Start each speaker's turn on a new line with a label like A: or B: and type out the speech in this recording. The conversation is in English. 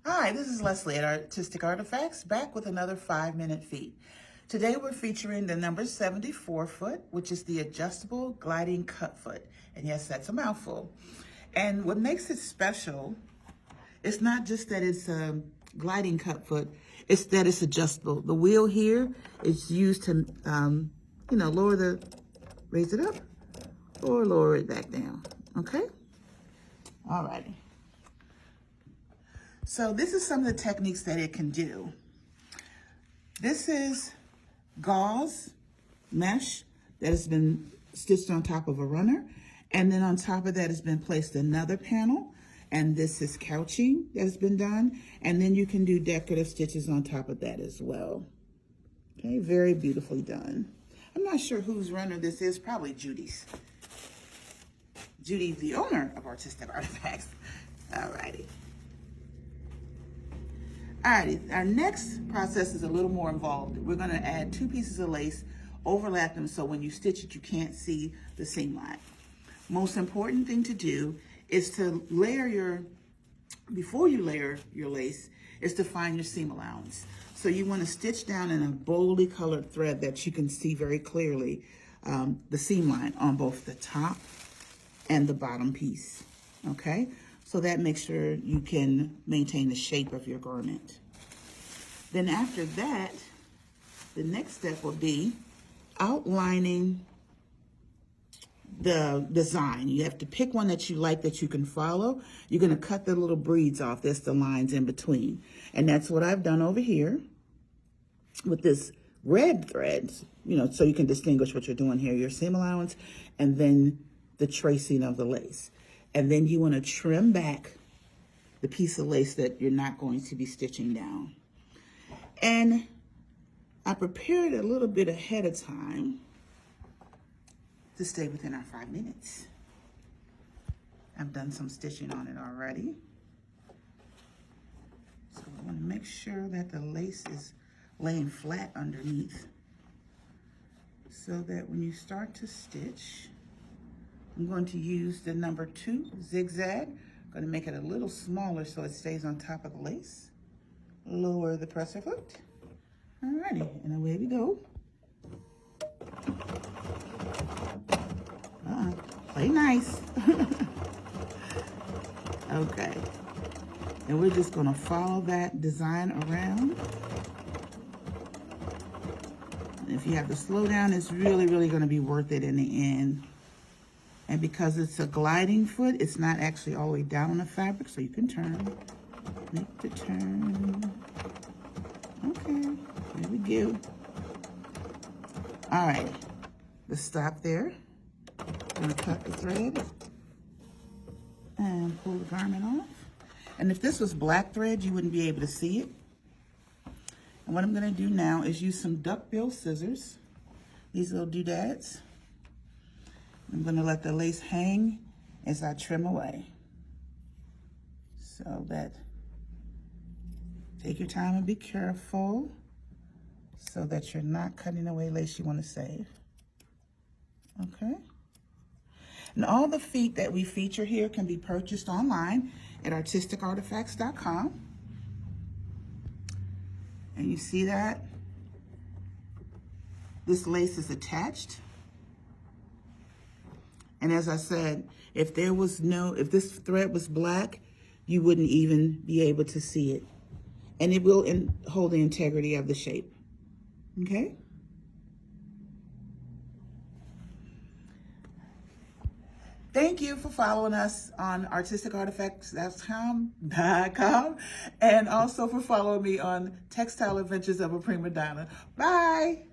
A: Hi, this is Leslie at Artistic Artifacts, back with another 5-minute feat. Today we're featuring the number 74 foot, which is the adjustable gliding cut foot. And yes, that's a mouthful. And what makes it special, it's not just that it's a gliding cut foot, it's that it's adjustable. The wheel here is used to, raise it up or lower it back down, okay? Alrighty. So this is some of the techniques that it can do. This is gauze mesh that has been stitched on top of a runner. And then on top of that has been placed another panel. And this is couching that has been done. And then you can do decorative stitches on top of that as well. Okay, very beautifully done. I'm not sure whose runner this is, probably Judy's. Judy, the owner of Artistic Artifacts. Alrighty. Alrighty, our next process is a little more involved. We're gonna add 2 pieces of lace, overlap them so when you stitch it, you can't see the seam line. Most important thing to do is to layer before you layer your lace, is to find your seam allowance. So you wanna stitch down in a boldly colored thread that you can see very clearly the seam line on both the top and the bottom piece, okay? So that makes sure you can maintain the shape of your garment. Then after that, the next step will be outlining the design. You have to pick one that you like that you can follow. You're gonna cut the little beads off. That's the lines in between. And that's what I've done over here with this red thread, so you can distinguish what you're doing here, your seam allowance, and then the tracing of the lace. And then you want to trim back the piece of lace that you're not going to be stitching down. And I prepared a little bit ahead of time to stay within our 5 minutes. I've done some stitching on it already. So I want to make sure that the lace is laying flat underneath so that when you start to stitch, I'm going to use the number 2 zigzag. I'm going to make it a little smaller so it stays on top of the lace. Lower the presser foot. Alrighty, and away we go. Play nice. Okay, and we're just going to follow that design around. And if you have to slow down, it's really, really going to be worth it in the end. And because it's a gliding foot, it's not actually all the way down on the fabric, so you can turn. Make the turn. Okay, there we go. All right, let's stop there. I'm gonna cut the thread and pull the garment off. And if this was black thread, you wouldn't be able to see it. And what I'm gonna do now is use some duckbill scissors, these little doodads. I'm going to let the lace hang as I trim away. So that, take your time and be careful so that you're not cutting away lace you want to save. Okay? And all the feet that we feature here can be purchased online at artisticartifacts.com. And you see that? This lace is attached. And as I said, if this thread was black, you wouldn't even be able to see it. And it will hold the integrity of the shape, okay? Thank you for following us on artisticartifacts.com and also for following me on Textile Adventures of a Prima Donna. Bye.